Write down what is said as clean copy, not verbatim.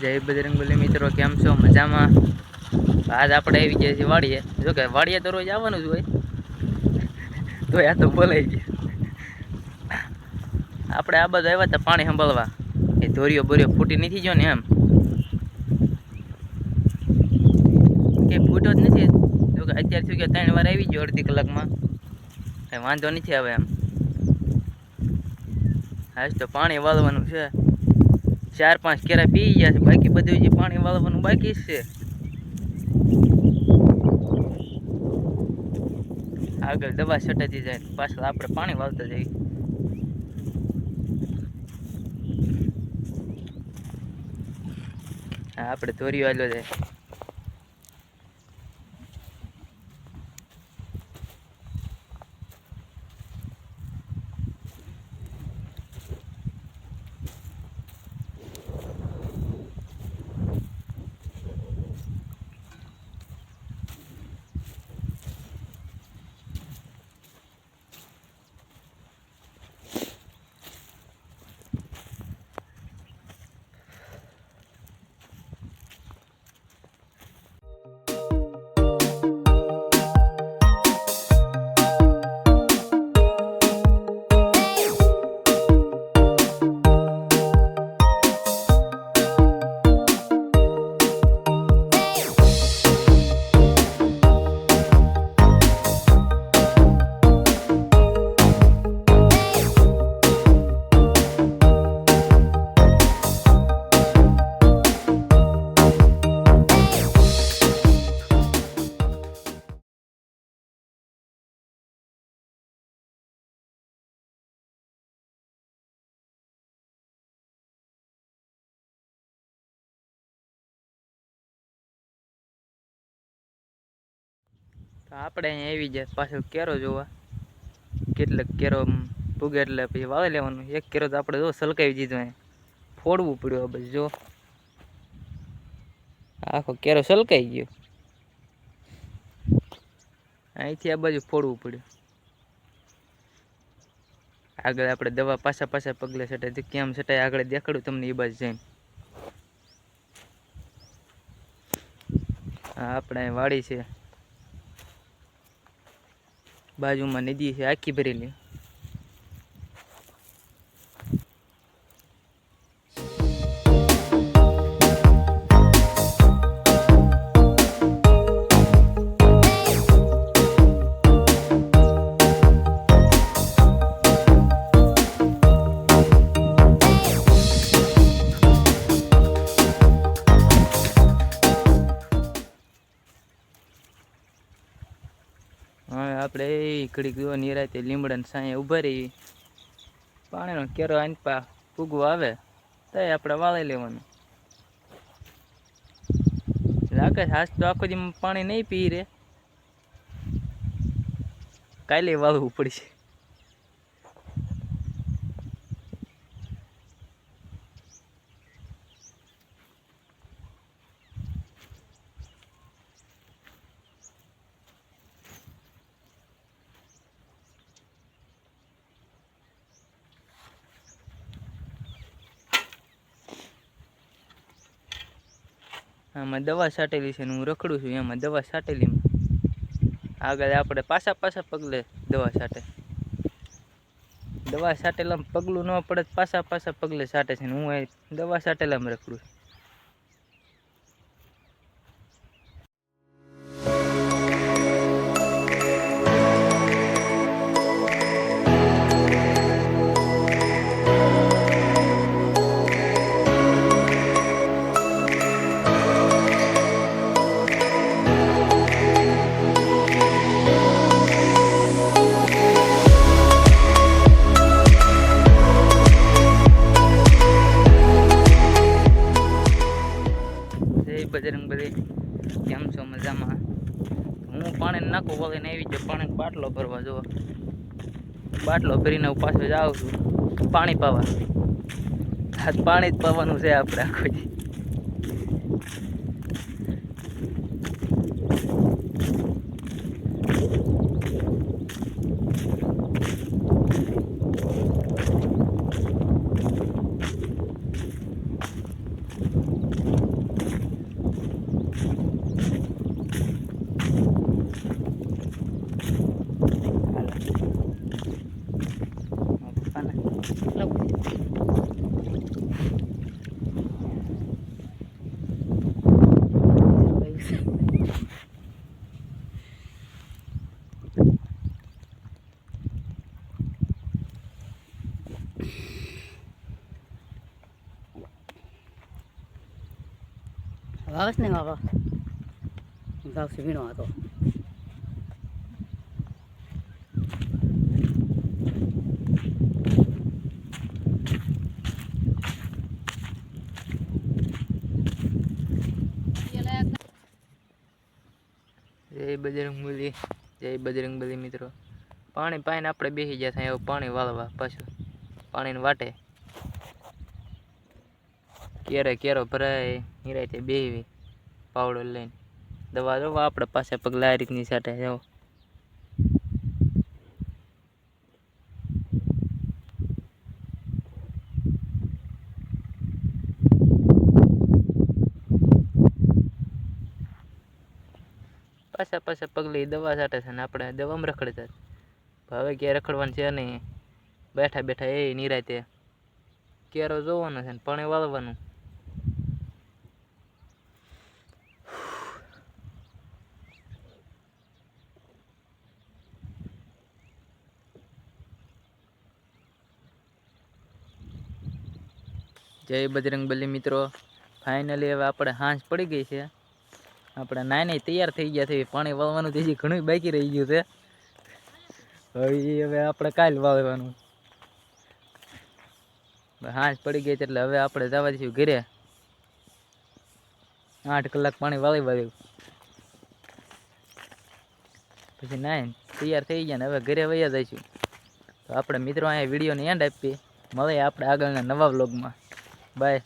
જય બજરંગબલી મિત્રો, કેમ છો? મજામાં? આજ આપણે આવી ગયા છીએ વાડીએ. જો કે વાડીએ તો રોજ આવવાનું જ હોય, તો આ તો બોલાઈ ગયા. આપણે આ બધા આવ્યા હતા પાણી સંભાળવા. એ ધોરીઓ બોરીઓ ફૂટી નથી ગયો ને એમ કે ફૂટો જ નથી. જો કે અત્યાર સુધી 3 વાર આવી ગયો અડધી કલાકમાં, કઈ વાંધો નથી આવે એમ. આજ તો પાણી વાળવાનું છે. 4-5 કેરા પી ગયા છે, બાકી બધું જે પાણી વાળવાનું બાકી છે. આગળ દવા છટાતી જાય, પાછળ આપણે પાણી વાળતા જઈએ. હા, આપણે ધોરીઓ આવેલો જાય. આપણે અહીંયા આવી જાય પાછો કેરો જોવા. કેટલાક કેરો પૂગે એટલે પછી વાવી લેવાનું. એક કેરો તો આપણે જો સલકાવી દીધો, અહીંયા ફોડવું પડ્યું. બસ જો આખો કેરો સલકાઈ ગયો. અહીંથી આ બાજુ ફોડવું પડ્યું. આગળ આપણે દવા પાછા પગલે છટાય, કેમ છટાય આગળ દેખાડું તમને એ બાજુ જઈને. આપણે વાડી છે, બાજુમાં નદી છે આખી ભરેલી. હવે આપણે ઘડીક જો નિરાતે લીમડાની સાંયે ઊભા રહી. પાણીનો કેરો આનપા પૂગવો આવે તો આપણે વાળી લેવાનું. લાગે આજ તો આખો દી પાણી નહીં પી રે, કાલે વાળવું પડશે. આમાં દવા છાંટેલી છે ને હું રખડું છું. એમાં દવા છાંટેલી, આગળ આપણે પાછા પગલે દવા છાંટે. દવા છાંટેલામાં પગલું ન પડે, પાછા પગલે છાંટે છે ને હું દવા છાંટેલામાં રખડું છું. બજરંગબલી, કેમ છો? મજામાં? હું પાણી નાખું વળીને આવી ગયો પાણી બાટલો ભરવા. જો બાટલો ભરીને હું પાછો જાઉં છું પાણી પાવા. આજ પાણી જ પાવાનું છે આપણે આખો. વાવસ ને વાવા ગાવસે વીણો હતો જય બજરંગબલી મિત્રો. પાણી પાઈને આપણે બેસી ગયા થાય એવું પાણી વાળવા પાછું પાણીને વાટે કેરો ભરાય નિરાયતે બેહવી પાવડો લઈને દવા જોવા આપણે પાસે પગલા આ રીતની સાથે જાઓ. પાછા પગલી દવા છાંટે છે ને આપણે દવામાં રખડતા. હવે ક્યાં રખડવાનું છે નહીં, બેઠા એ નિરાયતે કેરો જોવાનો છે ને પાણી વાળવાનું. જય બજરંગબલી મિત્રો. ફાઇનલી હવે આપણે હાંસ પડી ગઈ છે. આપણે નાઈ તૈયાર થઈ ગયા છે. પાણી વાળવાનું તો હજી ઘણું બાકી રહી ગયું છે. હવે આપણે કાલ વાળવાનું. હાંસ પડી ગઈ એટલે હવે આપણે જવા દઈશું ઘરે. 8 કલાક પાણી વાળ્યું પછી નાઈને તૈયાર થઈ ગયા ને હવે ઘરે વયા જઈશું. તો આપણે મિત્રો અહીંયા વિડીયોને એન્ડ આપીએ. મળીએ આપણે આગળના નવા વ્લોગમાં. બાય.